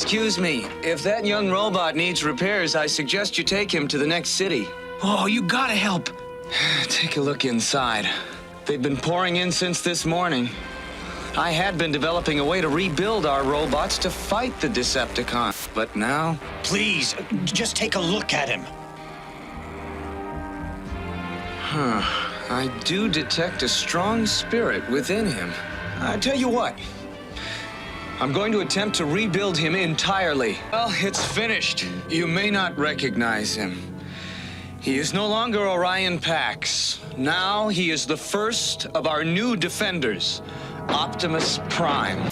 Excuse me, if that young robot needs repairs, I suggest you take him to the next city. Oh, you gotta help. Take a look inside. They've been pouring in since this morning. I had been developing a way to rebuild our robots to fight the Decepticons, but now... Please, just take a look at him. I do detect a strong spirit within him. I tell you what, I'm going to attempt to rebuild him entirely. Well, it's finished. You may not recognize him. He is no longer Orion Pax. Now he is the first of our new defenders, Optimus Prime.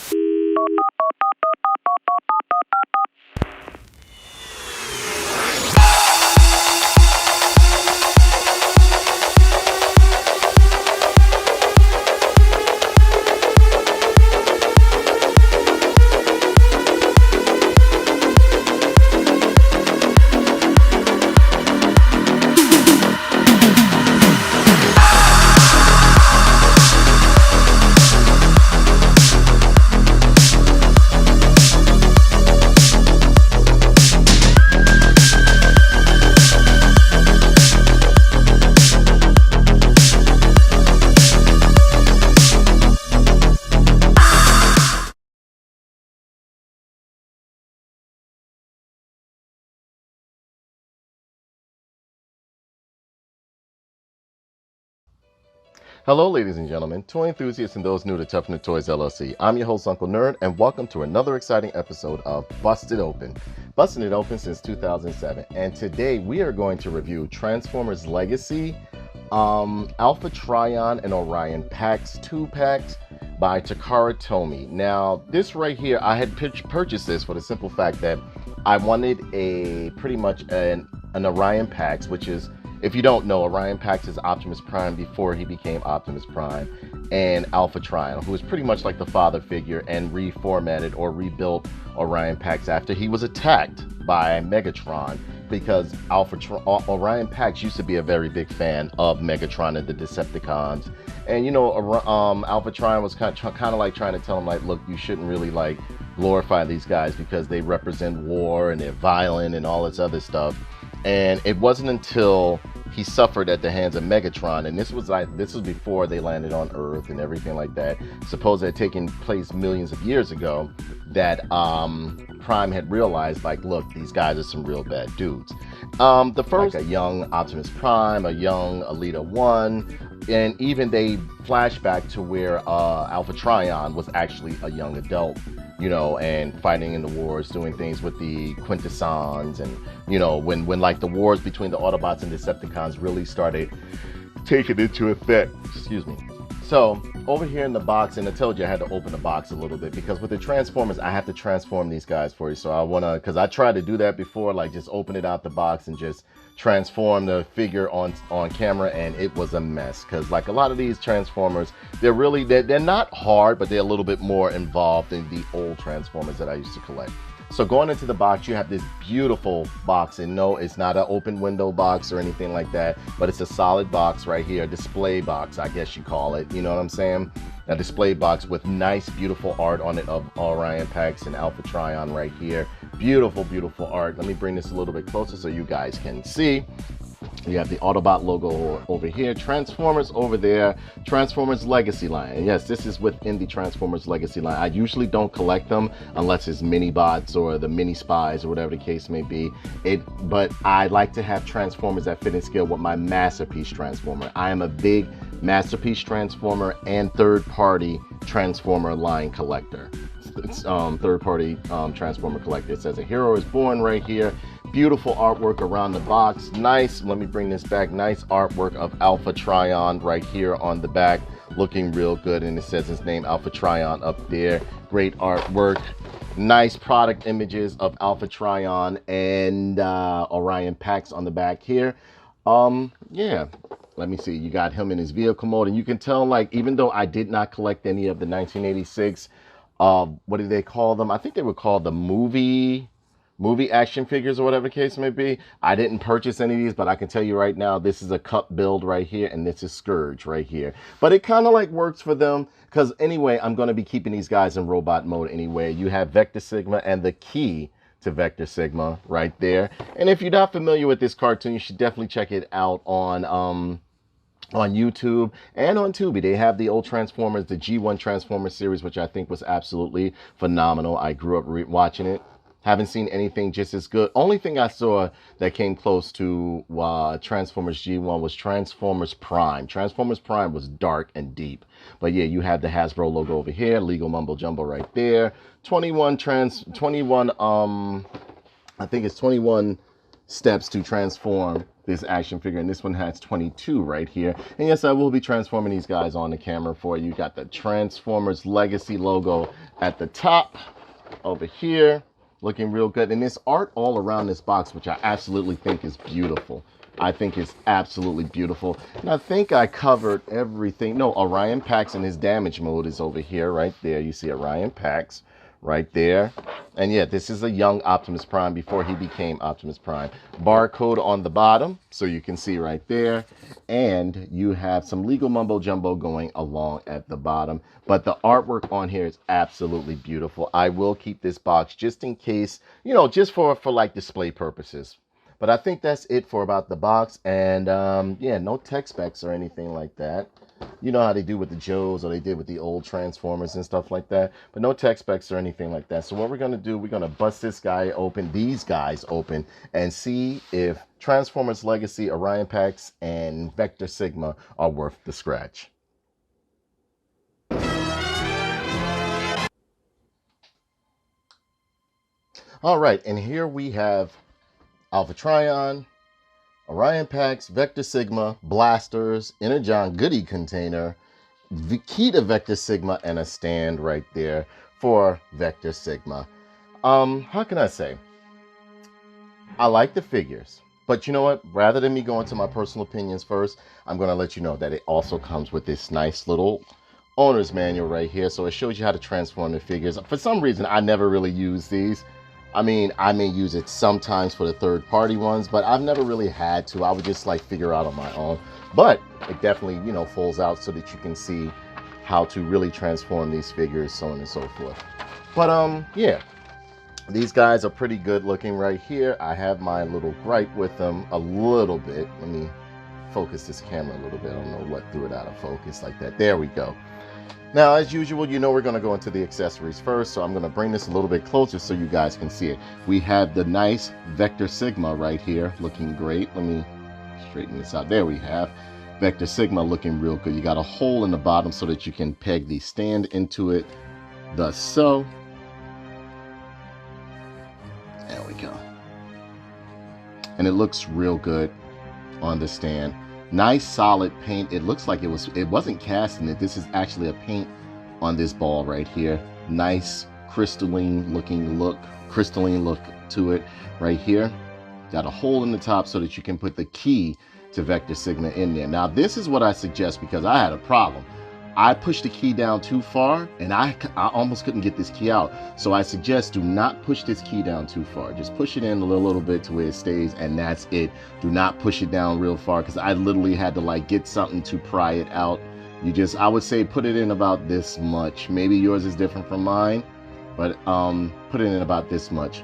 Hello, ladies and gentlemen, toy enthusiasts and those new to Tough Nerd Toys LLC. I'm your host, Uncle Nerd, and welcome to another exciting episode of Busted Open. Busting it open since 2007, and today we are going to review Transformers Legacy, Alpha Trion and Orion Pax 2-packs by TOUGHNERDTOYS. Now, this right here, I had purchased this for the simple fact that I wanted pretty much an Orion Pax, which is, if you don't know, Orion Pax is Optimus Prime before he became Optimus Prime, and Alpha Trion, who is pretty much like the father figure and reformatted or rebuilt Orion Pax after he was attacked by Megatron, because Orion Pax used to be a very big fan of Megatron and the Decepticons. And you know, Alpha Trion was kind of like trying to tell him, like, look, you shouldn't really like glorify these guys because they represent war and they're violent and all this other stuff. And it wasn't until he suffered at the hands of Megatron, and this was before they landed on Earth and everything like that. Suppose it had taken place millions of years ago, that Prime had realized, like, look, these guys are some real bad dudes. The first, like a young Optimus Prime, a young Elita 1, and even they flashback to where Alpha Trion was actually a young adult, you know, and fighting in the wars, doing things with the Quintessons, and, you know, when like the wars between the Autobots and Decepticons really started taking into effect. Excuse me. So over here in the box, and I told you I had to open the box a little bit because with the Transformers, I have to transform these guys for you. So I wanna, because I tried to do that before, like just open it out the box and just transform the figure on camera, and it was a mess. Because like a lot of these Transformers, they're not hard, but they're a little bit more involved than the old Transformers that I used to collect. So going into the box, you have this beautiful box, and no, it's not an open window box or anything like that, but it's a solid box right here, a display box, I guess you call it, you know what I'm saying? A display box with nice, beautiful art on it of Orion Pax and Alpha Trion right here. Beautiful, beautiful art. Let me bring this a little bit closer so you guys can see. You have the Autobot logo over here, Transformers over there, Transformers Legacy line. And yes, this is within the Transformers Legacy line. I usually don't collect them unless it's mini bots or the mini spies or whatever the case may be. But I like to have Transformers that fit in scale with my Masterpiece Transformer. I am a big Masterpiece Transformer and third-party Transformer line collector. It's third-party Transformer collector. It says a hero is born right here. Beautiful artwork around the box. Nice, let me bring this back. Nice artwork of Alpha Trion right here on the back, looking real good. And it says his name, Alpha Trion, up there. Great artwork. Nice product images of Alpha Trion and Orion Pax on the back here. Yeah, let me see. You got him in his vehicle mode, and you can tell, like, even though I did not collect any of the 1986, what did they call them? I think they were called the movie movie action figures or whatever the case may be. I didn't purchase any of these, but I can tell you right now, this is a cup build right here, and this is Scourge right here. But it kind of like works for them, because anyway, I'm going to be keeping these guys in robot mode anyway. You have Vector Sigma and the key to Vector Sigma right there. And if you're not familiar with this cartoon, you should definitely check it out on YouTube and on Tubi. They have the old Transformers, the G1 Transformers series, which I think was absolutely phenomenal. I grew up watching it. Haven't seen anything just as good. Only thing I saw that came close to Transformers G1 was Transformers Prime. Transformers Prime was dark and deep. But yeah, you have the Hasbro logo over here, legal mumbo jumbo right there. 21 I think it's 21 steps to transform this action figure, and this one has 22 right here. And yes, I will be transforming these guys on the camera for you. Got the Transformers Legacy logo at the top over here, looking real good. And this art all around this box, which I absolutely think is beautiful. I think it's absolutely beautiful. And I think I covered everything. No, Orion Pax in his damage mode is over here right there. You see Orion Pax right there. And yeah, this is a young Optimus Prime before he became Optimus Prime. Barcode on the bottom, so you can see right there. And you have some legal mumbo jumbo going along at the bottom. But the artwork on here is absolutely beautiful. I will keep this box just in case, you know, just for like display purposes. But I think that's it for about the box. And yeah, no tech specs or anything like that. You know how they do with the Joes, or they did with the old Transformers and stuff like that. But no tech specs or anything like that. So what we're going to do, we're going to bust this guy open, these guys open, and see if Transformers Legacy, Orion Pax, and Vector Sigma are worth the scratch. All right, and here we have Alpha Trion, Orion Pax, Vector Sigma, blasters, Energon goodie container, the key to Vector Sigma, and a stand right there for Vector Sigma. How can I say? I like the figures, but you know what? Rather than me go into my personal opinions first, I'm going to let you know that it also comes with this nice little owner's manual right here. So it shows you how to transform the figures. For some reason, I never really use these. I mean, I may use it sometimes for the third-party ones, but I've never really had to. I would just like figure out on my own. But it definitely, you know, folds out so that you can see how to really transform these figures, so on and so forth. But yeah, these guys are pretty good looking right here. I have my little gripe with them a little bit. Let me focus this camera a little bit. I don't know what threw it out of focus like that. There we go. Now, as usual, you know we're going to go into the accessories first, so I'm going to bring this a little bit closer so you guys can see it. We have the nice Vector Sigma right here, looking great. Let me straighten this out. There we have Vector Sigma looking real good. You got a hole in the bottom so that you can peg the stand into it, thus so. There we go. And it looks real good on the stand. Nice solid paint. It looks like it wasn't casting it. This is actually a paint on this ball right here. Nice crystalline look to it right here. Got a hole in the top so that you can put the key to Vector Sigma in there. Now this is what I suggest, because I had a problem. I pushed the key down too far and I almost couldn't get this key out. So I suggest do not push this key down too far. Just push it in a little bit to where it stays, and that's it. Do not push it down real far, because I literally had to like get something to pry it out. I would say put it in about this much. Maybe yours is different from mine, but put it in about this much.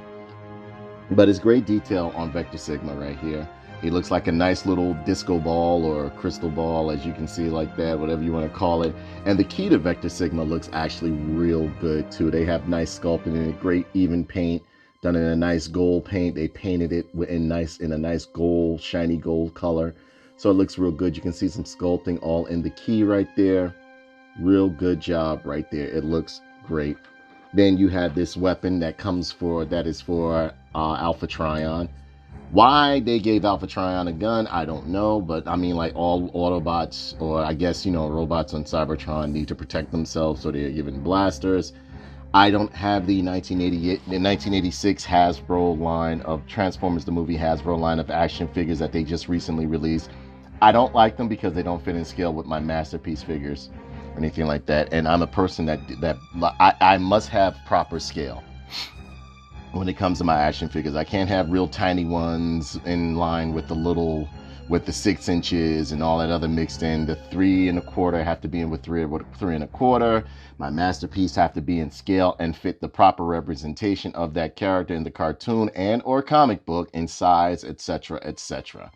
But it's great detail on Vector Sigma right here. He looks like a nice little disco ball or crystal ball, as you can see, like that, whatever you want to call it. And the key to Vector Sigma looks actually real good too. They have nice sculpting in it, great even paint, done in a nice gold paint. They painted it in a nice gold, shiny gold color. So it looks real good. You can see some sculpting all in the key right there. Real good job right there. It looks great. Then you have this weapon that is for Alpha Trion. Why they gave Alpha Trion a gun, I don't know, but I mean, like all Autobots, or I guess, you know, robots on Cybertron need to protect themselves, so they're given blasters. I don't have the 1986 Hasbro line of Transformers the movie Hasbro line of action figures that they just recently released. I don't like them because they don't fit in scale with my masterpiece figures or anything like that. And I'm a person that I must have proper scale. when it comes to my action figures. I can't have real tiny ones in line with the 6 inches and all that other mixed in. The 3 1/4 have to be in with 3 1/4. My masterpiece have to be in scale and fit the proper representation of that character in the cartoon and or comic book in size, etc., etc.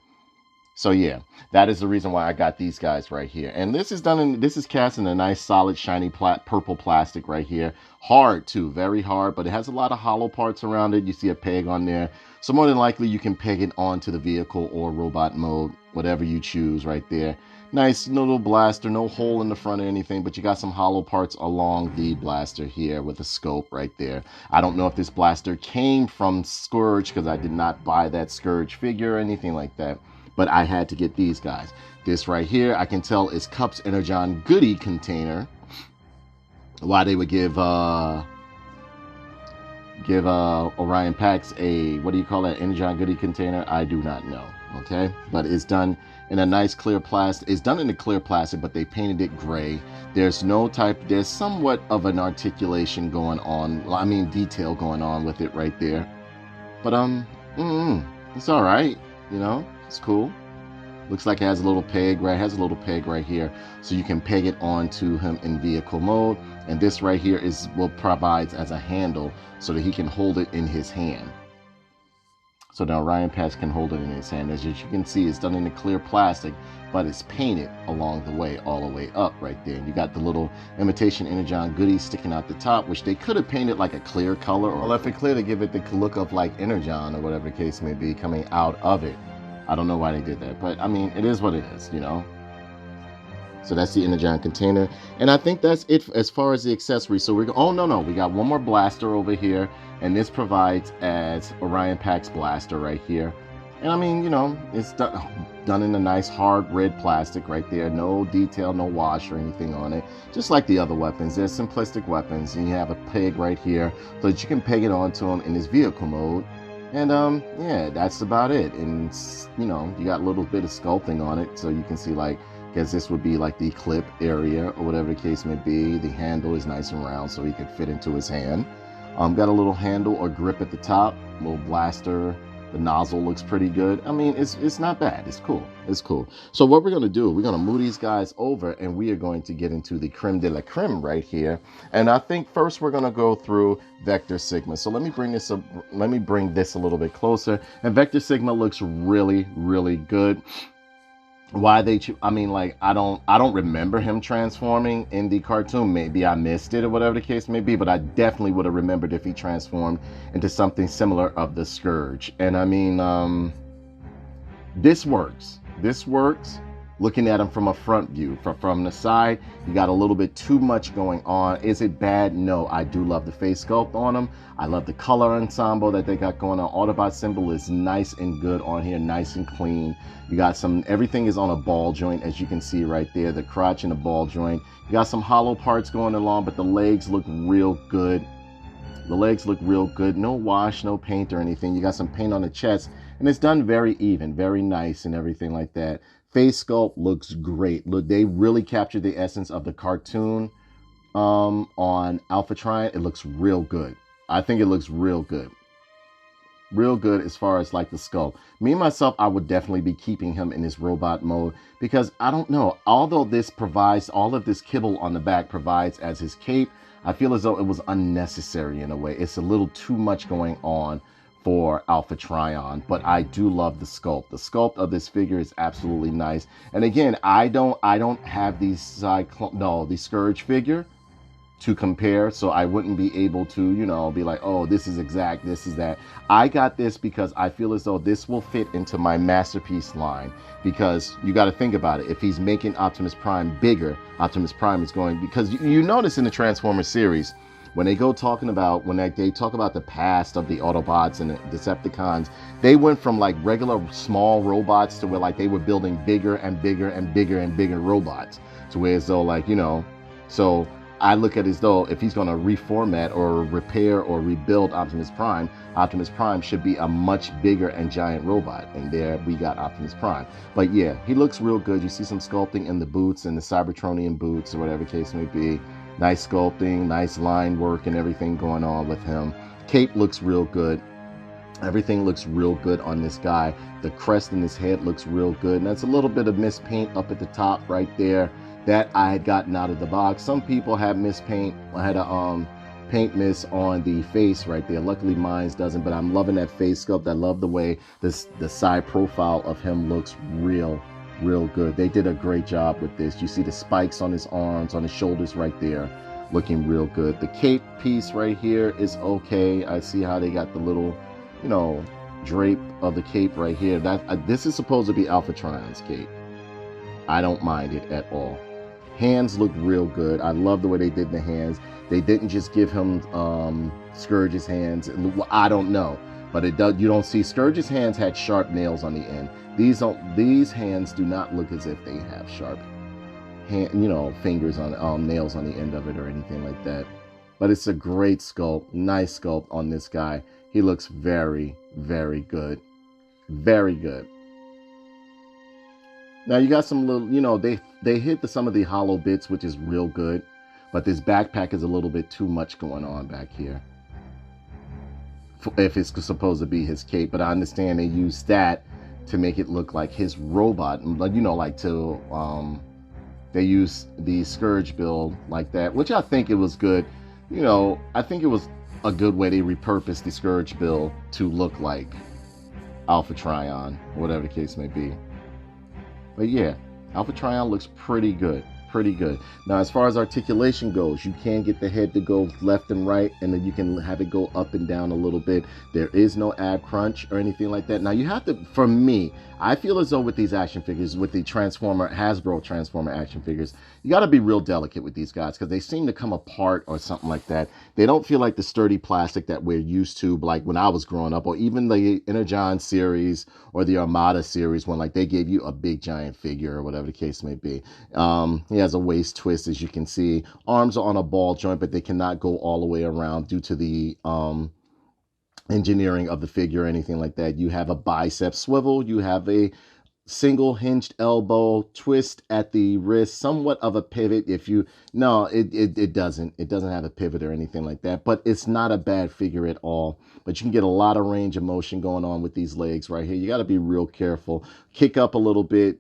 So yeah, that is the reason why I got these guys right here. And this is cast in a nice solid shiny purple plastic right here. Hard too, very hard, but it has a lot of hollow parts around it. You see a peg on there. So more than likely you can peg it onto the vehicle or robot mode, whatever you choose right there. Nice little blaster, no hole in the front or anything, but you got some hollow parts along the blaster here with a scope right there. I don't know if this blaster came from Scourge because I did not buy that Scourge figure or anything like that. But I had to get these guys. This right here, I can tell is Cup's Energon goodie container. Why they would give Orion Pax a, what do you call that, Energon goodie container? I do not know, okay? But it's done in a nice clear plastic. It's done in a clear plastic, but they painted it gray. There's somewhat of an articulation going on. I mean, detail going on with it right there. But, it's all right, you know? It's cool. Looks like it has a little peg, right? It has a little peg right here, so you can peg it onto him in vehicle mode. And this right here provides as a handle so that he can hold it in his hand. So now Orion Pax can hold it in his hand. As you can see, it's done in a clear plastic, but it's painted along the way, all the way up right there. And you got the little imitation Energon goodies sticking out the top, which they could have painted like a clear color, or left it clear to give it the look of like Energon or whatever the case may be coming out of it. I don't know why they did that, but I mean, it is what it is, you know? So that's the Energon container. And I think that's it as far as the accessories. So oh no, we got one more blaster over here, and this provides as Orion Pax blaster right here. And I mean, you know, it's done in a nice hard red plastic right there. No detail, no wash or anything on it. Just like the other weapons, they're simplistic weapons. And you have a peg right here so that you can peg it onto them in this vehicle mode. And yeah, that's about it. And you know, you got a little bit of sculpting on it, so you can see, like, I guess this would be like the clip area or whatever the case may be. The handle is nice and round so he could fit into his hand. Got a little handle or grip at the top, little blaster. The nozzle looks pretty good. I mean, it's not bad. It's cool. It's cool. So what we're gonna do, we're gonna move these guys over, and we are going to get into the creme de la creme right here. And I think first we're gonna go through Vector Sigma. So let me bring this up. Let me bring this a little bit closer. And Vector Sigma looks really, really good. Why they I mean, like, I don't remember him transforming in the cartoon. Maybe I missed it or whatever the case may be, but I definitely would have remembered if he transformed into something similar of the Scourge. And I mean, this works. Looking at him from a front view. From the side, you got a little bit too much going on. Is it bad? No. I do love the face sculpt on him. I love the color ensemble that they got going on. Autobot symbol is nice and good on here, nice and clean. You got everything is on a ball joint, as you can see right there, the crotch and the ball joint. You got some hollow parts going along, but the legs look real good. The legs look real good. No wash, no paint or anything. You got some paint on the chest, and it's done very even, very nice and everything like that. Face sculpt looks great. Look, they really captured the essence of the cartoon on Alpha Trion. It looks real good. I think it looks real good. Real good as far as like the skull. Me myself, I would definitely be keeping him in his robot mode, because I don't know, although this provides, all of this kibble on the back provides as his cape, I feel as though it was unnecessary in a way. It's a little too much going on for Alpha Trion, but I do love the sculpt. The sculpt of this figure is absolutely nice. And again, I don't have the Scourge figure to compare, so I wouldn't be able to, you know, be like, oh, this is exact, this is that. I got this because I feel as though this will fit into my masterpiece line, because you got to think about it. If he's making Optimus Prime bigger, Optimus Prime is going, because you notice in the Transformers series, when they go talking about, when they talk about the past of the Autobots and the Decepticons, they went from like regular small robots to where like they were building bigger and bigger and bigger and bigger robots, to where as though, like, you know, so I look at it as though if he's going to reformat or repair or rebuild Optimus Prime should be a much bigger and giant robot. And there we got Optimus Prime. But yeah, he looks real good. You see some sculpting in the boots and the Cybertronian boots or whatever case may be. Nice sculpting, nice line work and everything going on with him. Cape looks real good. Everything looks real good on this guy. The crest in his head looks real good. And that's a little bit of mist paint up at the top right there that I had gotten out of the box. Some people have mist paint. I had a paint mist on the face right there. Luckily mine doesn't, but I'm loving that face sculpt. I love the way the side profile of him looks real good. They did a great job with this. You see the spikes on his arms, on his shoulders right there, looking real good. The cape piece right here is okay. I see how they got the little, you know, drape of the cape right here. This is supposed to be Alpha Trion's cape. I don't mind it at all. Hands look real good. I love the way they did the hands. They didn't just give him Scourge's hands. I don't know, but it does. You don't see Scourge's hands had sharp nails on the end. These hands do not look as if they have sharp fingers on nails on the end of it or anything like that. But it's a great sculpt, nice sculpt on this guy. He looks very good, very good. Now you got some little, they hit some of the hollow bits, which is real good, but this backpack is a little bit too much going on back here. If it's supposed to be his cape, but I understand they use that to make it look like his robot, they use the Scourge build like that, which I think it was good. I think it was a good way they repurposed the Scourge build to look like Alpha Trion, whatever the case may be. But yeah, Alpha Trion looks pretty good. Now, as far as articulation goes, you can get the head to go left and right, and then you can have it go up and down a little bit. There is no ab crunch or anything like that. Now, you have to, for me, I feel as though with these action figures, with the Hasbro Transformer action figures, you got to be real delicate with these guys because they seem to come apart or something like that. They don't feel like the sturdy plastic that we're used to, like when I was growing up, or even the Energon series or the Armada series when like they gave you a big giant figure or whatever the case may be. He has a waist twist, as you can see. Arms are on a ball joint, but they cannot go all the way around due to the engineering of the figure or anything like that. You have a bicep swivel. You have a single hinged elbow twist at the wrist, somewhat of a pivot. It doesn't have a pivot or anything like that, but it's not a bad figure at all. But you can get a lot of range of motion going on with these legs right here. You got to be real careful. Kick up a little bit.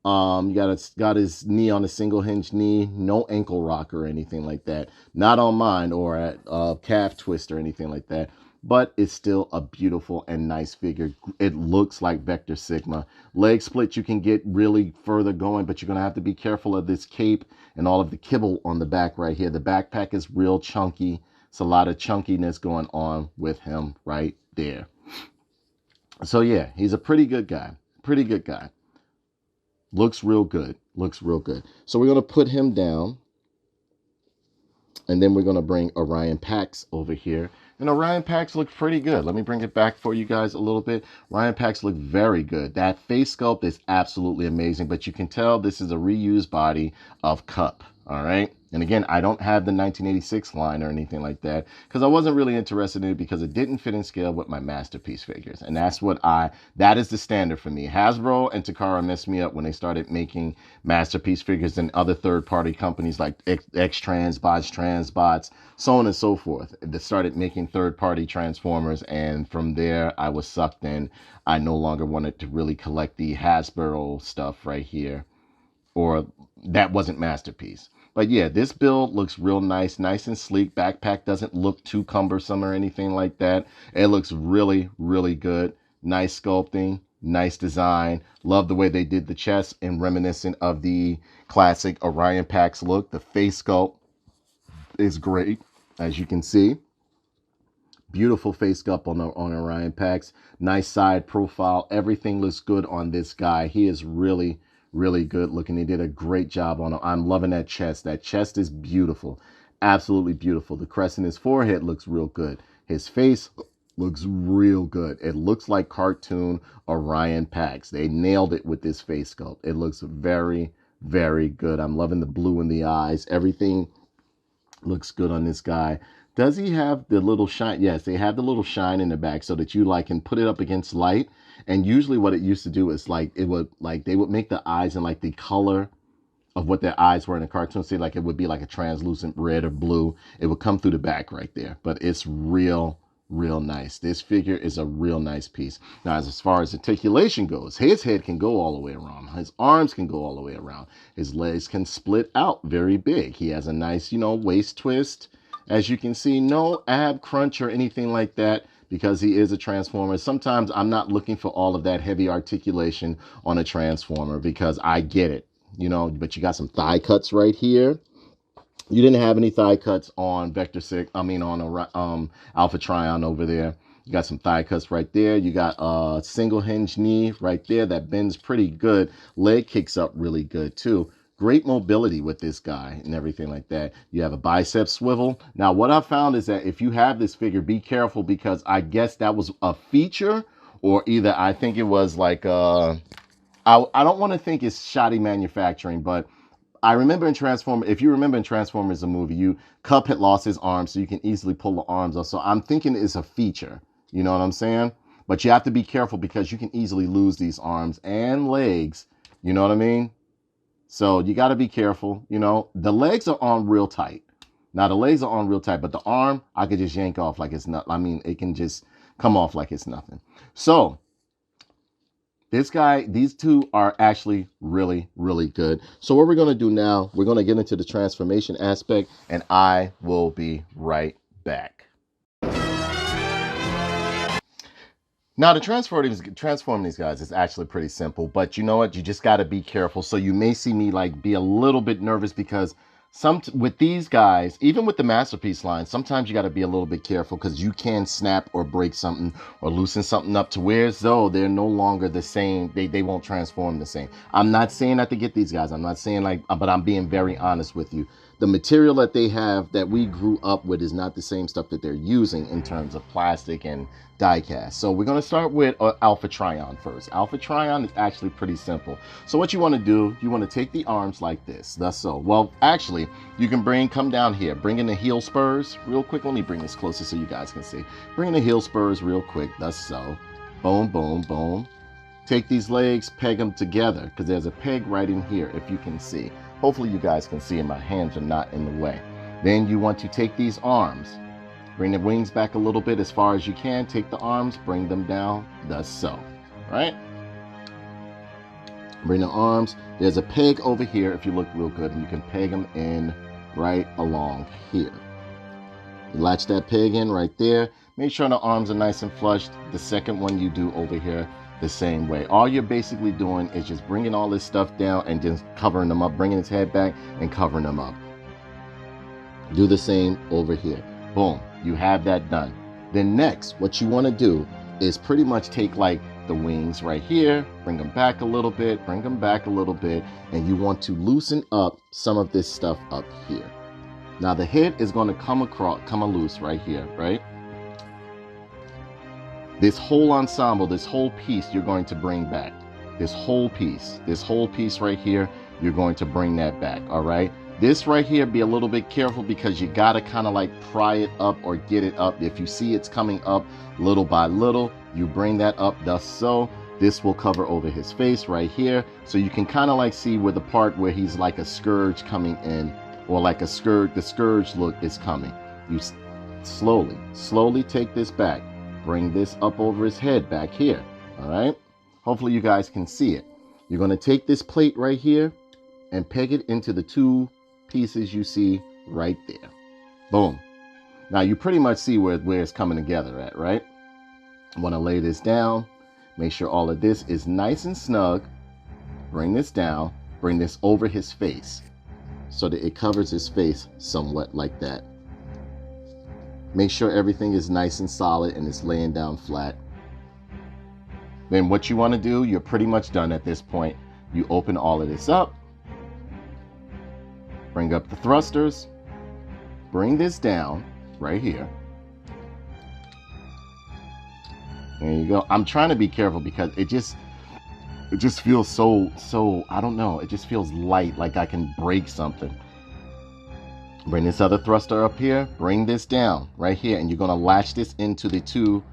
Got his knee on a single hinge knee, no ankle rock or anything like that. Not on mine or at calf twist or anything like that. But it's still a beautiful and nice figure. It looks like Vector Sigma. Leg split you can get really further going, but you're going to have to be careful of this cape and all of the kibble on the back right here. The backpack is real chunky. It's a lot of chunkiness going on with him right there. So yeah, he's a pretty good guy. Looks real good. So we're going to put him down. And then we're going to bring Orion Pax over here. And Orion Pax look pretty good. Let me bring it back for you guys a little bit. Orion Pax look very good. That face sculpt is absolutely amazing. But you can tell this is a reused body of Cup. All right. And again, I don't have the 1986 line or anything like that because I wasn't really interested in it because it didn't fit in scale with my Masterpiece figures. And that is the standard for me. Hasbro and Takara messed me up when they started making Masterpiece figures and other third-party companies like Transbots, so on and so forth. They started making third-party Transformers, and from there I was sucked in. I no longer wanted to really collect the Hasbro stuff right here, or that wasn't Masterpiece. But yeah, this build looks real nice and sleek. Backpack doesn't look too cumbersome or anything like that. It looks really good. Nice sculpting, nice design. Love the way they did the chest and reminiscent of the classic Orion Pax look. The face sculpt is great, as you can see. Beautiful face sculpt on Orion Pax. Nice side profile. Everything looks good on this guy. He is really good looking. They did a great job on him. I'm loving that chest. That chest is beautiful. Absolutely beautiful. The crest in his forehead looks real good. His face looks real good. It looks like cartoon Orion Pax. They nailed it with this face sculpt. It looks very good. I'm loving the blue in the eyes. Everything looks good on this guy. Does he have the little shine? Yes, they have the little shine in the back so that you can put it up against light. And usually what it used to do is they would make the eyes in the color of what their eyes were in a cartoon. See, like it would be like a translucent red or blue. It would come through the back right there. But it's real nice. This figure is a real nice piece. Now, as far as articulation goes, his head can go all the way around. His arms can go all the way around. His legs can split out very big. He has a nice, waist twist. As you can see, no ab crunch or anything like that, because he is a Transformer. Sometimes I'm not looking for all of that heavy articulation on a Transformer, because I get it, but you got some thigh cuts right here. You didn't have any thigh cuts on on Alpha Trion over there. You got some thigh cuts right there. You got a single hinge knee right there that bends pretty good. Leg kicks up really good too. Great mobility with this guy and everything like that. You have a bicep swivel. Now, what I found is that if you have this figure, be careful, because I guess that was a feature, or either I think it was like, I don't want to think it's shoddy manufacturing, but I remember in Transformers, if you remember in Transformers, the movie, Cub had lost his arm, so you can easily pull the arms off. So I'm thinking it's a feature. You know what I'm saying? But you have to be careful, because you can easily lose these arms and legs. You know what I mean? So you got to be careful. The legs are on real tight. Now, the legs are on real tight, but the arm, I could just yank off like it's not. I mean, it can just come off like it's nothing. So this guy, these two are actually really good. So what we're going to do now, we're going to get into the transformation aspect, and I will be right back. Now, to transform these guys is actually pretty simple, but you know what? You just got to be careful. So you may see me be a little bit nervous, because with these guys, even with the Masterpiece line, sometimes you got to be a little bit careful, because you can snap or break something or loosen something up to where as though they're no longer the same. They won't transform the same. I'm not saying not to get these guys. I'm not saying but I'm being very honest with you. The material that they have, that we grew up with, is not the same stuff that they're using in terms of plastic and die cast. So we're going to start with Alpha Trion first. Alpha Trion is actually pretty simple. So what you want to do, you want to take the arms like this. Thus so. Well, actually, you can come down here, bring in the heel spurs real quick. Let me bring this closer so you guys can see. Bring in the heel spurs real quick. Thus so. Boom, boom, boom. Take these legs, peg them together, because there's a peg right in here, if you can see. Hopefully you guys can see, and my hands are not in the way. Then you want to take these arms, bring the wings back a little bit as far as you can. Take the arms, bring them down, thus so, right? Bring the arms. There's a peg over here, if you look real good, and you can peg them in right along here. You latch that peg in right there. Make sure the arms are nice and flushed. The second one you do over here the same way. All you're basically doing is just bringing all this stuff down and just covering them up, bringing his head back and covering them up. Do the same over here. Boom, you have that done. Then next, what you want to do is pretty much take the wings right here, bring them back a little bit, bring them back a little bit, and you want to loosen up some of this stuff up here. Now the head is going to come loose right here, right? This whole ensemble, this whole piece, you're going to bring back. This whole piece right here, you're going to bring that back, all right? This right here, be a little bit careful, because you got to kind of pry it up or get it up. If you see it's coming up little by little, you bring that up, thus so. This will cover over his face right here. So you can kind of see where the part where he's like a Scourge coming in, or like the Scourge look is coming. You slowly take this back. Bring this up over his head back here, all right? Hopefully you guys can see it. You're going to take this plate right here and peg it into the two pieces you see right there. Boom. Now you pretty much see where it's coming together at, right? I want to lay this down. Make sure all of this is nice and snug. Bring this down. Bring this over his face so that it covers his face somewhat like that. Make sure everything is nice and solid and it's laying down flat. Then what you want to do, you're pretty much done at this point. You open all of this up. Bring up the thrusters. Bring this down right here. There you go. I'm trying to be careful because it just feels so, I don't know. It just feels light, like I can break something. Bring this other thruster up here. Bring this down right here. And you're going to latch this into the two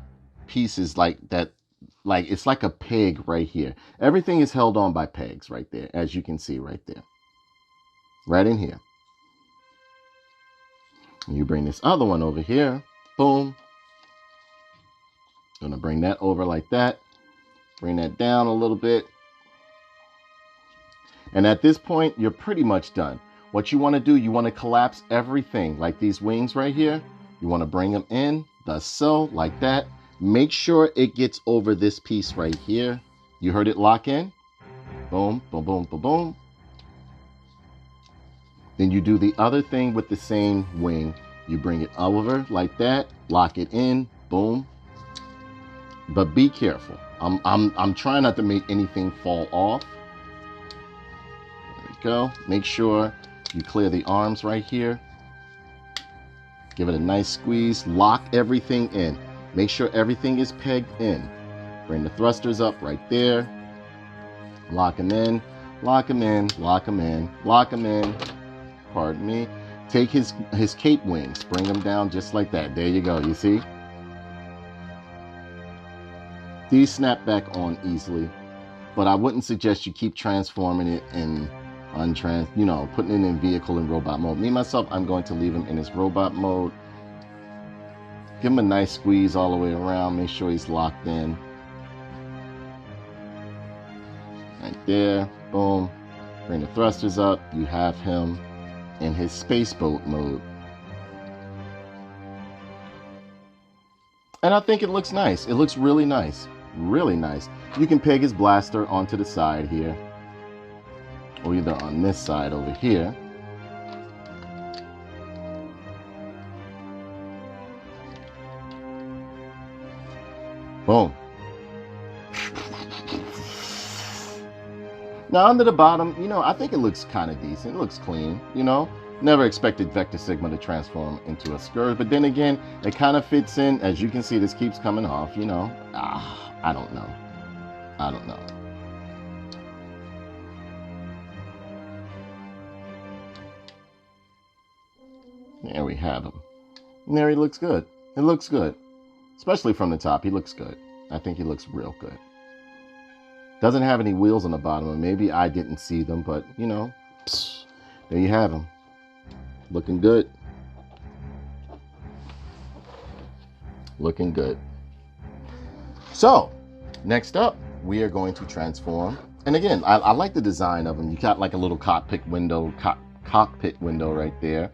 pieces like that. Like it's like a peg right here. Everything is held on by pegs right there, as you can see right there. right in here. And you bring this other one over here. Boom. Gonna bring that over like that. Bring that down a little bit. And at this point, you're pretty much done. What you want to do, you want to collapse everything, like these wings right here. You want to bring them in, thus so, like that. Make sure it gets over this piece right here. You heard it lock in. Boom, boom, boom, boom, boom. Then you do the other thing with the same wing. You bring it over like that, lock it in, boom. But be careful. I'm trying not to make anything fall off. There we go. Make sure you clear the arms right here. Give it a nice squeeze. Lock everything in. Make sure everything is pegged in. Bring the thrusters up right there. Lock them in. Lock them in. Lock them in. Lock them in. Pardon me. Take his cape wings. Bring them down just like that. There you go. You see? These snap back on easily, but I wouldn't suggest you keep transforming it in putting it in vehicle and robot mode. Me, myself, I'm going to leave him in his robot mode. Give him a nice squeeze all the way around. Make sure he's locked in. Right there. Boom. Bring the thrusters up. You have him in his space boat mode. And I think it looks nice. It looks really nice. Really nice. You can peg his blaster onto the side here, or either on this side over here. Boom. Now under the bottom, I think it looks kind of decent. It looks clean, Never expected Vector Sigma to transform into a Scourge, but then again, it kind of fits in. As you can see, this keeps coming off, I don't know. I don't know. There we have him. And there he looks good. It looks good. Especially from the top, he looks good. I think he looks real good. Doesn't have any wheels on the bottom, and maybe I didn't see them, but, there you have him. Looking good. Looking good. So, next up, we are going to transform. And again, I like the design of them. You got like a little cockpit window right there.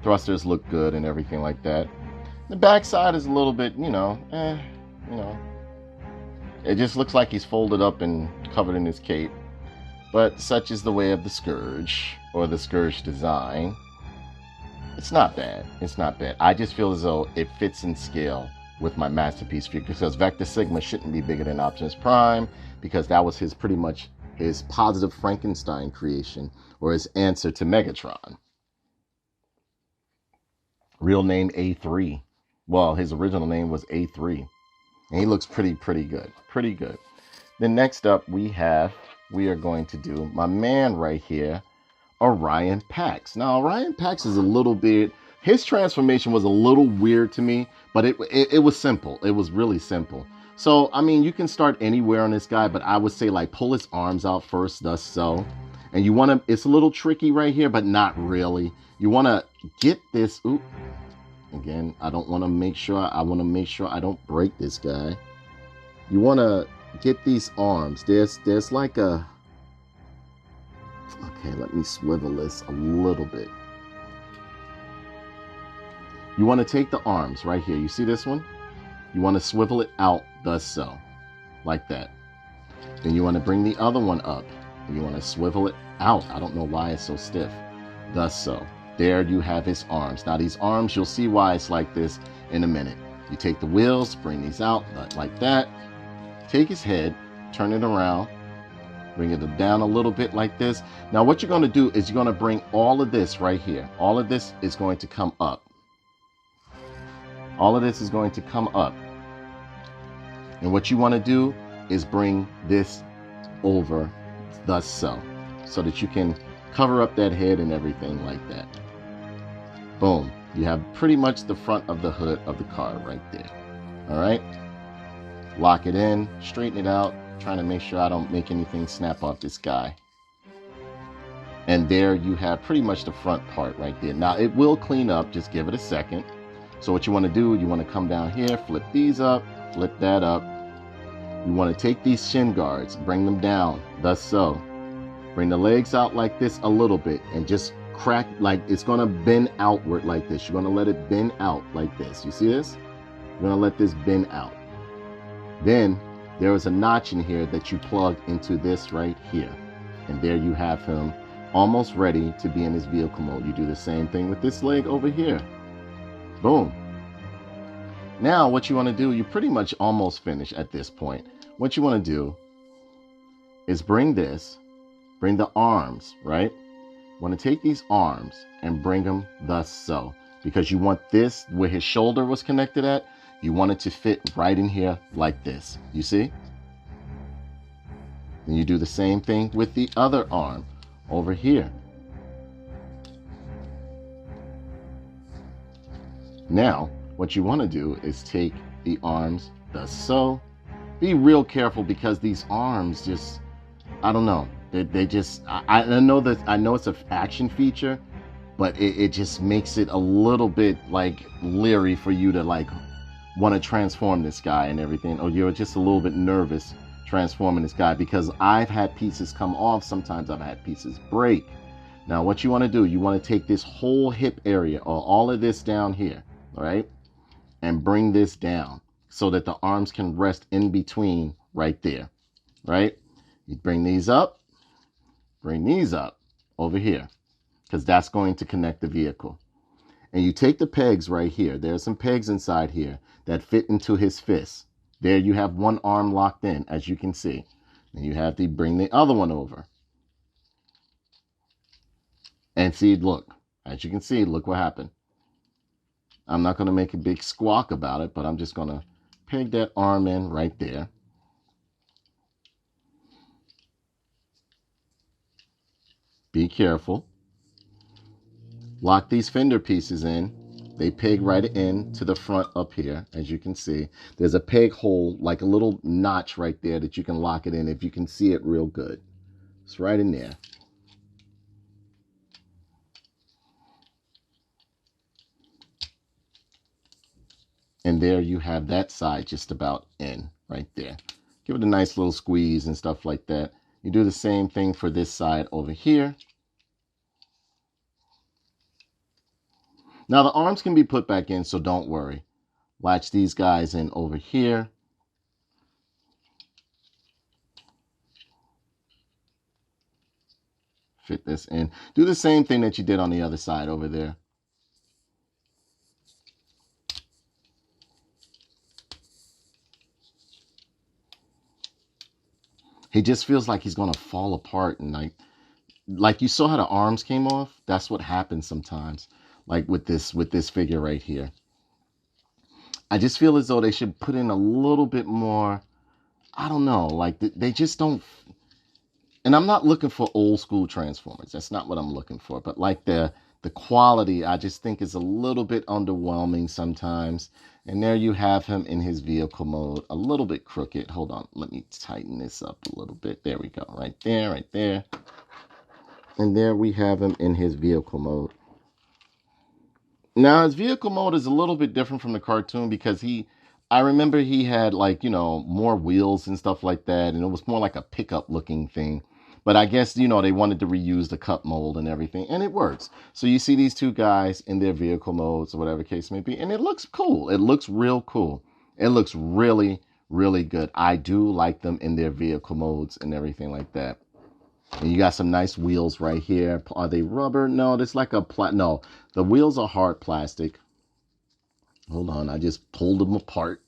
Thrusters look good and everything like that. The backside is a little bit, it just looks like he's folded up and covered in his cape. But such is the way of the Scourge, or the Scourge design. It's not bad. It's not bad. I just feel as though it fits in scale with my masterpiece figure, because Vector Sigma shouldn't be bigger than Optimus Prime, because that was pretty much his positive Frankenstein creation, or his answer to Megatron. Real name A3. Well, his original name was A3. And he looks pretty good. Pretty good. Then next up we are going to do my man right here, Orion Pax. Now, Orion Pax is a little bit, his transformation was a little weird to me, but it was simple. It was really simple. So, I mean, you can start anywhere on this guy, but I would say like pull his arms out first, thus so. And you want to, it's a little tricky right here, but not really. You want to get this, ooh, again, I want to make sure I don't break this guy. You want to get these arms. There's like a, okay, let me swivel this a little bit. You want to take the arms right here. You see this one? You want to swivel it out, thus so, like that. Then you want to bring the other one up. And you want to swivel it out. I don't know why it's so stiff. Thus so. There you have his arms. Now these arms, you'll see why it's like this in a minute. You take the wheels, bring these out like that. Take his head, turn it around, bring it down a little bit like this. Now what you're going to do is you're going to bring all of this right here. All of this is going to come up. All of this is going to come up. And what you want to do is bring this over, thus so that you can cover up that head and everything like that. Boom. You have pretty much the front of the hood of the car right there. All right. Lock it in, straighten it out, trying to make sure I don't make anything snap off this guy. And there you have pretty much the front part right there. Now it will clean up, just give it a second. So what you want to do, you want to come down here, flip these up, flip that up. You want to take these shin guards, bring them down, thus so. Bring the legs out like this a little bit and just crack, like it's going to bend outward like this. You're going to let it bend out like this. You see this? You're going to let this bend out. Then there is a notch in here that you plug into this right here. And there you have him almost ready to be in his vehicle mode. You do the same thing with this leg over here. Boom. Now what you want to do, you pretty much almost finished at this point. What you want to do is bring the arms, right? You want to take these arms and bring them thus so. Because you want this, where his shoulder was connected at, you want it to fit right in here like this. You see? Then you do the same thing with the other arm over here. Now, what you want to do is take the arms thus so. Be real careful because these arms just, I don't know. They just, I know it's an action feature, but it just makes it a little bit like leery for you to like want to transform this guy and everything, or you're just a little bit nervous transforming this guy, because I've had pieces come off. Sometimes I've had pieces break. Now what you want to do, you want to take this whole hip area or all of this down here, all right, and bring this down so that the arms can rest in between right there, right? You bring these up over here, because that's going to connect the vehicle. And you take the pegs right here. There's some pegs inside here that fit into his fist. There you have one arm locked in, as you can see. And you have to bring the other one over. And see, look, as you can see, look what happened. I'm not going to make a big squawk about it, but I'm just going to peg that arm in right there. Be careful. Lock these fender pieces in. They peg right in to the front up here. As you can see, there's a peg hole, like a little notch right there that you can lock it in if you can see it real good. It's right in there. And there you have that side just about in right there. Give it a nice little squeeze and stuff like that. You do the same thing for this side over here. Now the arms can be put back in, so don't worry. Latch these guys in over here. Fit this in. Do the same thing that you did on the other side over there. He just feels like he's going to fall apart, and like you saw how the arms came off. That's what happens sometimes. Like with this figure right here. I just feel as though they should put in a little bit more, I don't know, like they just don't. And I'm not looking for old school Transformers. That's not what I'm looking for. But like the quality, I just think is a little bit underwhelming sometimes. And there you have him in his vehicle mode, a little bit crooked. Hold on, let me tighten this up a little bit. There we go, right there, right there. And there we have him in his vehicle mode. Now his vehicle mode is a little bit different from the cartoon because I remember he had like, you know, more wheels and stuff like that. And it was more like a pickup looking thing. But I guess, you know, they wanted to reuse the cup mold and everything. And it works. So you see these two guys in their vehicle modes or whatever case may be. And it looks cool. It looks real cool. It looks really, really good. I do like them in their vehicle modes and everything like that. And you got some nice wheels right here. Are they rubber? No, it's like a no. The wheels are hard plastic. Hold on, I just pulled them apart.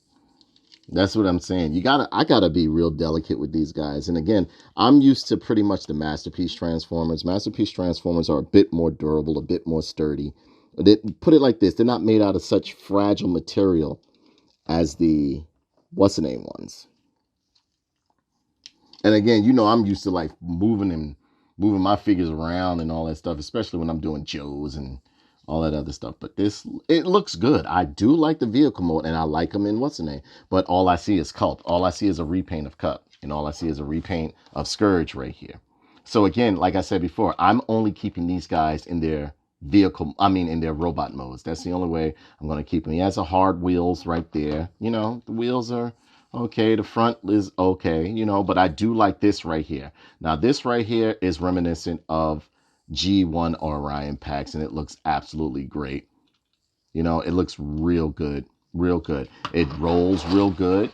That's what I'm saying. I gotta be real delicate with these guys. And again, I'm used to pretty much the Masterpiece Transformers. Masterpiece Transformers are a bit more durable, a bit more sturdy. Put it like this: they're not made out of such fragile material as the what's the name ones. And again, you know, I'm used to like moving my figures around and all that stuff, especially when I'm doing Joes and all that other stuff. But it looks good. I do like the vehicle mode, and I like them in what's the name. But all I see is Culp. All I see is a repaint of Cup, and all I see is a repaint of Scourge right here. So again, like I said before, I'm only keeping these guys in their vehicle, in their robot modes. That's the only way I'm going to keep him. He has a hard wheels right there. You know, the wheels are okay. The front is okay, you know, but I do like this right here. Now, this right here is reminiscent of G1 Orion Pax, and it looks absolutely great. You know, it looks real good, real good. It rolls real good.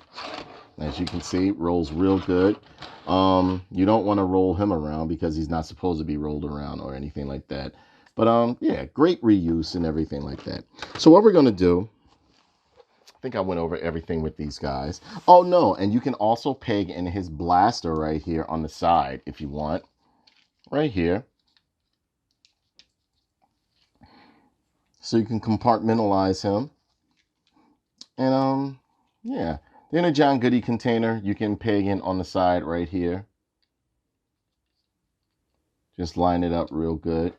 As you can see, rolls real good. You don't want to roll him around because he's not supposed to be rolled around or anything like that. But yeah, great reuse and everything like that. So what we're going to do, I think I went over everything with these guys. Oh no, and you can also peg in his blaster right here on the side if you want. Right here. So you can compartmentalize him. And yeah. The Energon goodie container, you can peg in on the side right here. Just line it up real good.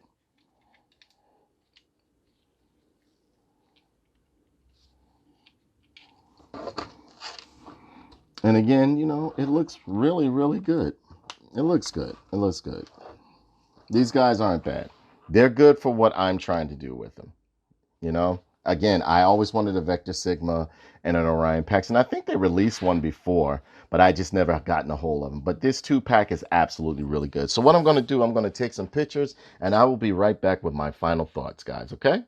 And again, you know, it looks really, really good. It looks good. It looks good. These guys aren't bad. They're good for what I'm trying to do with them. You know? Again, I always wanted a Vector Sigma and an Orion Pax, and I think they released one before, but I just never gotten a hold of them. But this 2-pack is absolutely really good. So what I'm going to do, I'm going to take some pictures, and I will be right back with my final thoughts, guys, okay?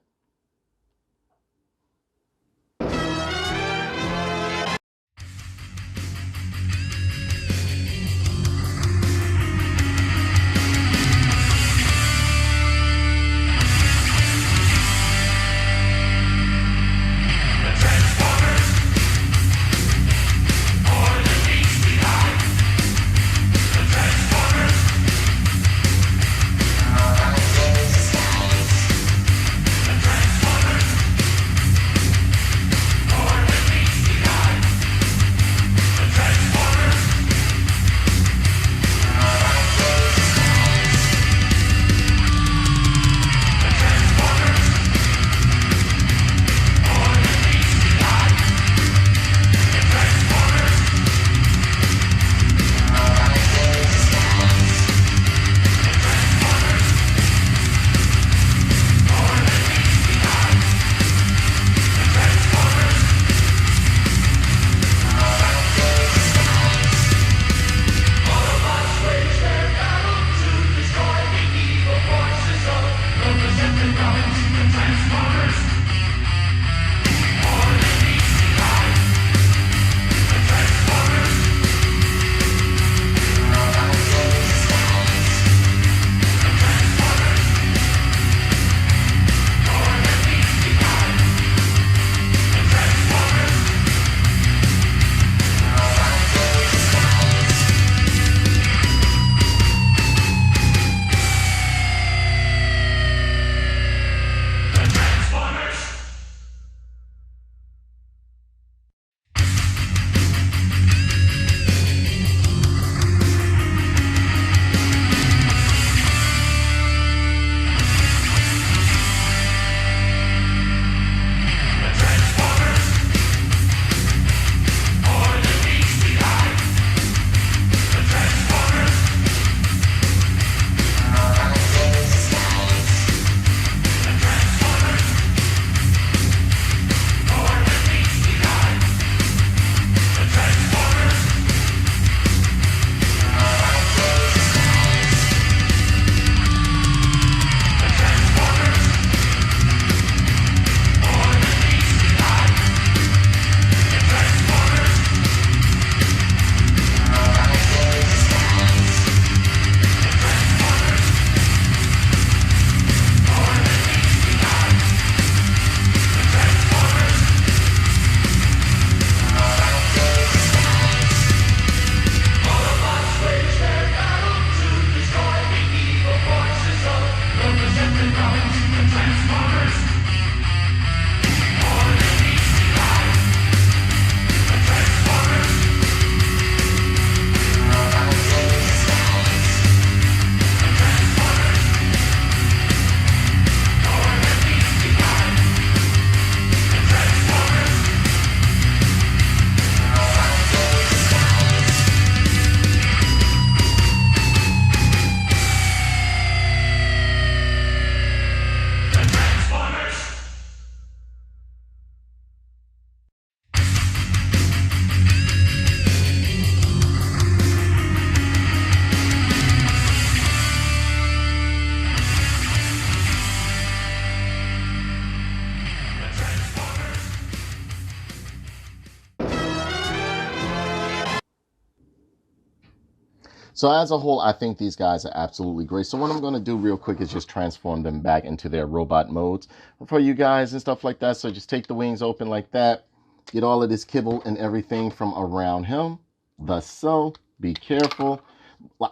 So as a whole, I think these guys are absolutely great. So what I'm going to do real quick is just transform them back into their robot modes for you guys and stuff like that. So just take the wings open like that. Get all of this kibble and everything from around him. Thus so. Be careful.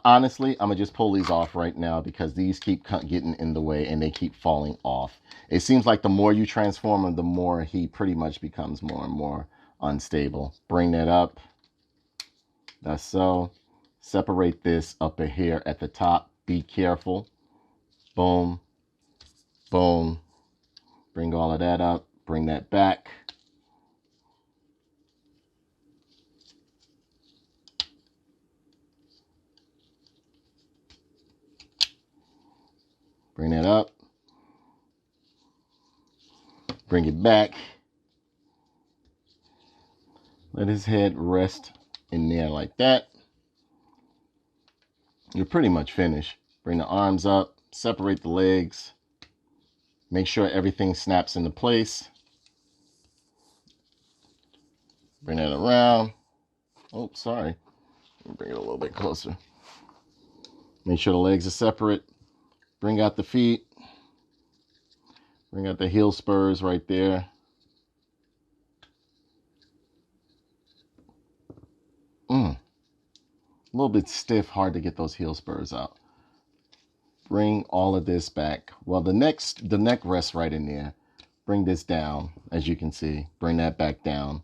Honestly, I'm going to just pull these off right now because these keep getting in the way and they keep falling off. It seems like the more you transform him, the more he pretty much becomes more and more unstable. Bring that up. Thus so. Separate this up here at the top. Be careful. Boom. Boom. Bring all of that up. Bring that back. Bring that up. Bring it back. Let his head rest in there like that. You're pretty much finished. Bring the arms up. Separate the legs. Make sure everything snaps into place. Bring that around. Oh, sorry. Bring it a little bit closer. Make sure the legs are separate. Bring out the feet. Bring out the heel spurs right there. A little bit stiff, hard to get those heel spurs out. Bring all of this back. Well, the neck rests right in there. Bring this down, as you can see. Bring that back down.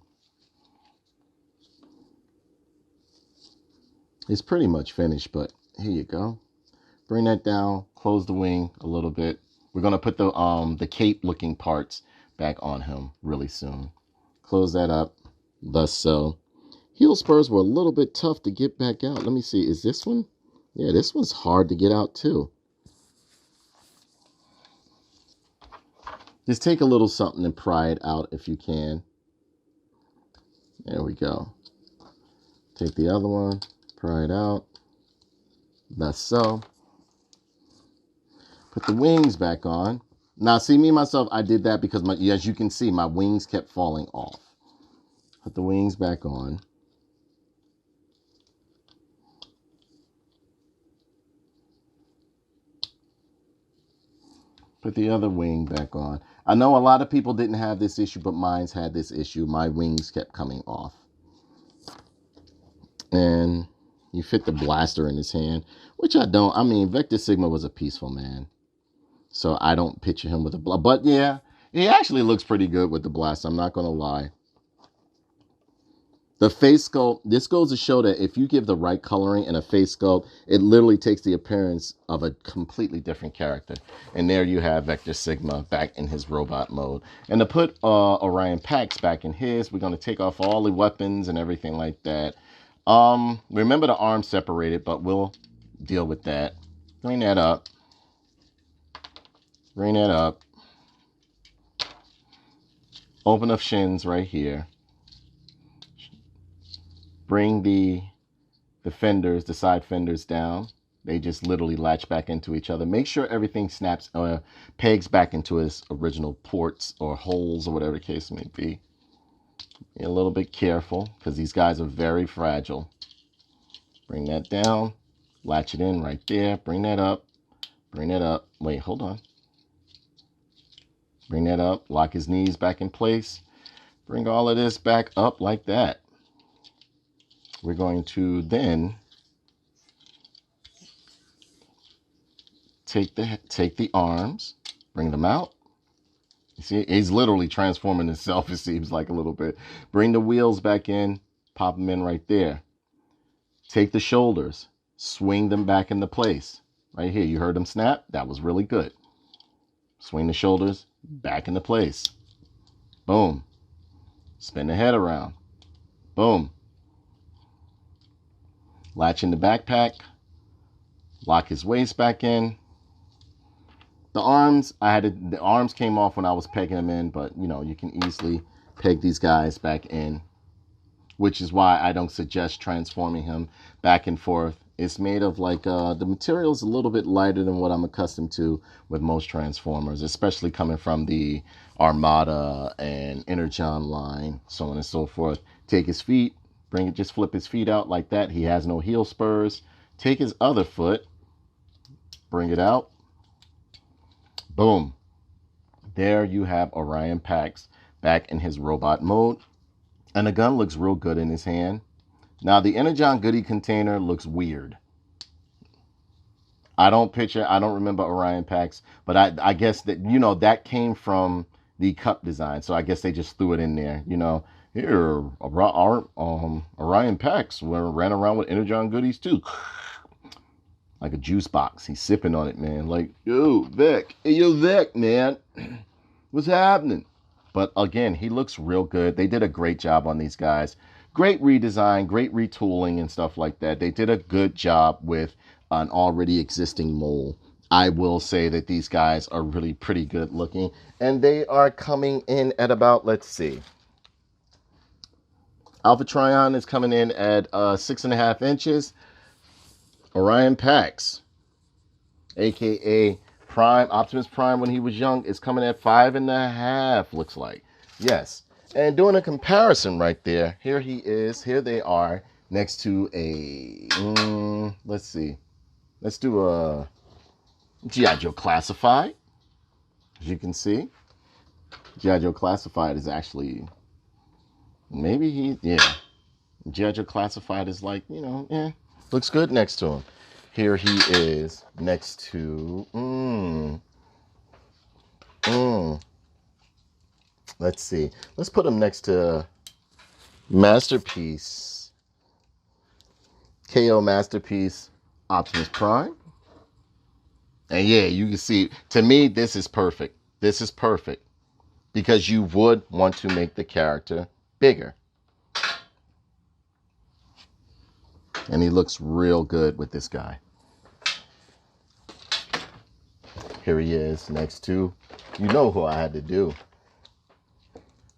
It's pretty much finished, but here you go. Bring that down. Close the wing a little bit. We're gonna put the cape-looking parts back on him really soon. Close that up. Thus so. Heel spurs were a little bit tough to get back out. Let me see. Is this one? Yeah, this one's hard to get out too. Just take a little something and pry it out if you can. There we go. Take the other one, pry it out. Thus so. Put the wings back on. Now, see, me, myself, I did that because, as you can see, my wings kept falling off. Put the wings back on. Put the other wing back on. I know a lot of people didn't have this issue, but mine's had this issue. My wings kept coming off. And you fit the blaster in his hand, which I don't. I mean, Vector Sigma was a peaceful man. So I don't picture him with a blaster. But yeah, he actually looks pretty good with the blaster. I'm not going to lie. The face sculpt, this goes to show that if you give the right coloring and a face sculpt, it literally takes the appearance of a completely different character. And there you have Vector Sigma back in his robot mode. And to put Orion Pax back in his, we're going to take off all the weapons and everything like that. Remember the arms separated, but we'll deal with that. Bring that up. Bring that up. Open up shins right here. Bring the fenders, the side fenders down. They just literally latch back into each other. Make sure everything snaps or pegs back into its original ports or holes or whatever the case may be. Be a little bit careful because these guys are very fragile. Bring that down. Latch it in right there. Bring that up. Bring that up. Wait, hold on. Bring that up. Lock his knees back in place. Bring all of this back up like that. We're going to then take the arms, bring them out. You see, he's literally transforming himself, it seems like a little bit. Bring the wheels back in, pop them in right there. Take the shoulders, swing them back into place. Right here, you heard them snap? That was really good. Swing the shoulders back into place. Boom. Spin the head around. Boom. Latch in the backpack, lock his waist back in. The arms, the arms came off when I was pegging them in, but you know, you can easily peg these guys back in, which is why I don't suggest transforming him back and forth. It's made of like, the material is a little bit lighter than what I'm accustomed to with most Transformers, especially coming from the Armada and Energon line, so on and so forth. Take his feet. Just flip his feet out like that. He has no heel spurs. take his other foot, bring it out. Boom. There you have Orion Pax back in his robot mode. And the gun looks real good in his hand. Now the Energon goodie container looks weird. I don't remember Orion Pax, but I guess that, you know, that came from the cup design. So I guess they just threw it in there, you know. Here, Orion Pax ran around with Energon goodies too. Like a juice box. He's sipping on it, man. Like, yo, Vic. Hey, yo, Vic, man. What's happening? But again, he looks real good. They did a great job on these guys. Great redesign, great retooling and stuff like that. They did a good job with an already existing mold. I will say that these guys are really pretty good looking. And they are coming in at about, let's see. Alpha Trion is coming in at 6.5 inches. Orion Pax, aka Prime, Optimus Prime when he was young, is coming at 5.5, looks like. Yes. And doing a comparison right there, here he is, here they are, next to a, let's see. Let's do a G.I. Joe Classified. As you can see, G.I. Joe Classified is actually, maybe G.I. Joe Classified is like, you know, looks good next to him. Here he is next to, let's see. Let's put him next to Masterpiece, KO Masterpiece, Optimus Prime. And yeah, you can see, to me, this is perfect. This is perfect because you would want to make the character bigger. And he looks real good with this guy. Here he is next to, you know who I had to do.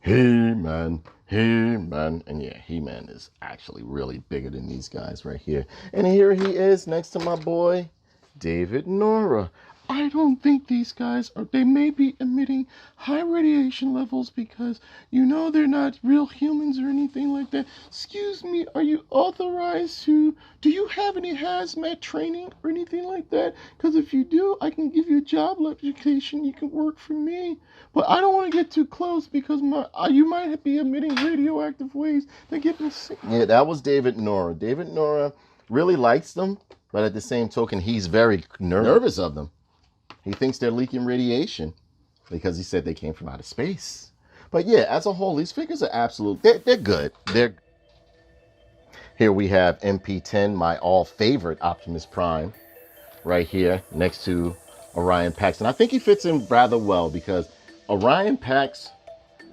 He-Man, He-Man. And yeah, He-Man is actually really bigger than these guys right here. And here he is next to my boy, David Nora. I don't think these guys they may be emitting high radiation levels because, you know, they're not real humans or anything like that. Excuse me, are you authorized to, do you have any hazmat training or anything like that? Because if you do, I can give you a job application. You can work for me. But I don't want to get too close because you might be emitting radioactive waves that get me sick. Yeah, that was David Nora. David Nora really likes them, but at the same token, he's very nervous of them. He thinks they're leaking radiation because he said they came from outer space. But yeah, as a whole, these figures are they're good. Here we have MP10, my all favorite Optimus Prime, right here next to Orion Pax. And I think he fits in rather well because Orion Pax,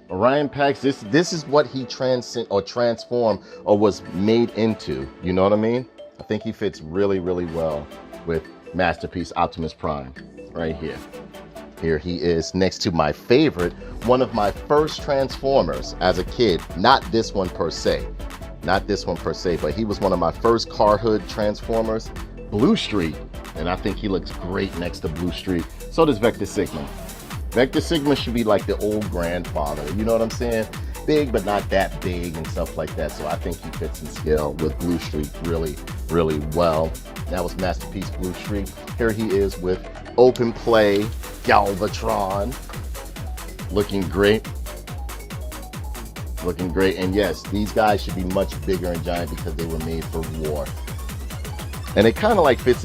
this is what he transformed or was made into. You know what I mean? I think he fits really, really well with Masterpiece Optimus Prime. Right here. Here he is next to my favorite, one of my first Transformers as a kid. Not this one per se. Not this one per se, but he was one of my first car hood Transformers, Blue Street. And I think he looks great next to Blue Street. So does Vector Sigma. Vector Sigma should be like the old grandfather. You know what I'm saying? Big, but not that big and stuff like that. So I think he fits in scale with Blue Street really, really well. That was Masterpiece Blue Street. Here he is with Open Play Galvatron. Looking great. Looking great. And yes, these guys should be much bigger and giant because they were made for war. And it kind of like fits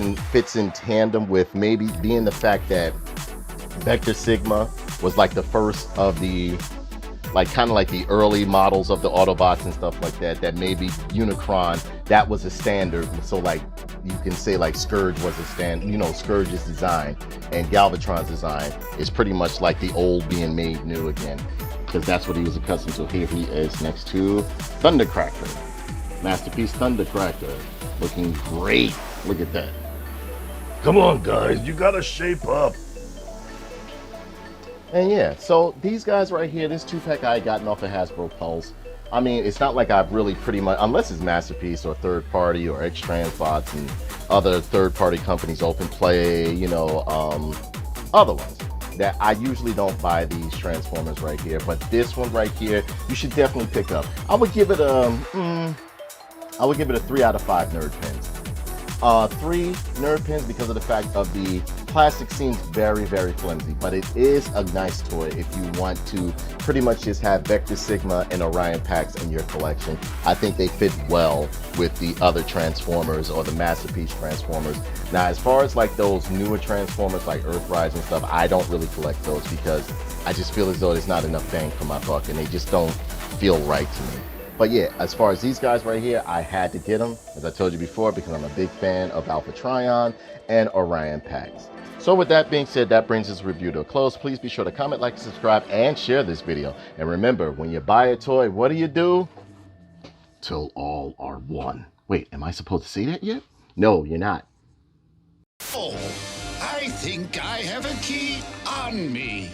in tandem with maybe being the fact that Vector Sigma was like the first of the, like kind of like the early models of the Autobots and stuff like that, that maybe Unicron, that was a standard. So like you can say like Scourge was a standard, you know, Scourge's design and Galvatron's design is pretty much like the old being made new again, because that's what he was accustomed to. Here he is next to Thundercracker, Masterpiece Thundercracker, looking great. Look at that. Come on, guys, you gotta shape up. And yeah, so these guys right here, this 2-pack I gotten off of Hasbro Pulse. I mean, it's not like I've really pretty much, unless it's Masterpiece or third party or X-Transbots and other third party companies, Open Play, you know, other ones, that I usually don't buy these Transformers right here. But this one right here, you should definitely pick up. I would give it a 3 out of 5 nerd pins. 3 nerd pins because of the fact of the plastic seems very, very flimsy, but it is a nice toy if you want to pretty much just have Vector Sigma and Orion Pax in your collection. I think they fit well with the other Transformers or the Masterpiece Transformers. Now, as far as like those newer Transformers like Earthrise and stuff, I don't really collect those because I just feel as though there's not enough bang for my buck and they just don't feel right to me. But yeah, as far as these guys right here, I had to get them, as I told you before, because I'm a big fan of Alpha Trion and Orion Pax. So with that being said, that brings this review to a close. Please be sure to comment, like, subscribe, and share this video. And remember, when you buy a toy, what do? Till all are one. Wait, am I supposed to say that yet? No, you're not. Oh, I think I have a key on me.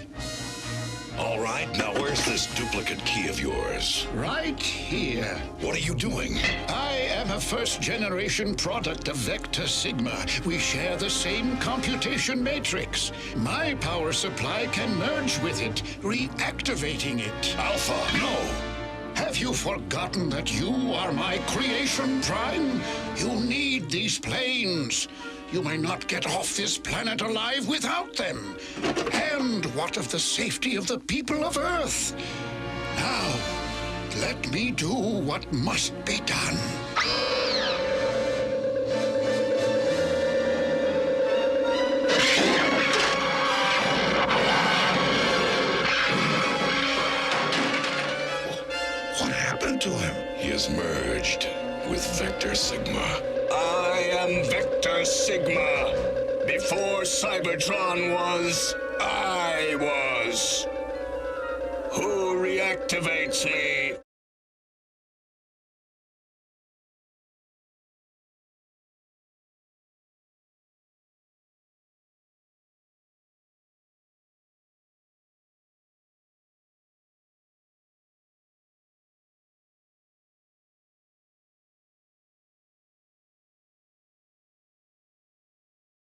All right, now where's this duplicate key of yours? Right here. What are you doing? I am a first-generation product of Vector Sigma. We share the same computation matrix. My power supply can merge with it, reactivating it. Alpha, no! Have you forgotten that you are my creation, Prime? You need these planes. You may not get off this planet alive without them. And what of the safety of the people of Earth? Now, let me do what must be done. What happened to him? He has merged with Vector Sigma. I am Vector Sigma. Before Cybertron was, I was. Who reactivates me?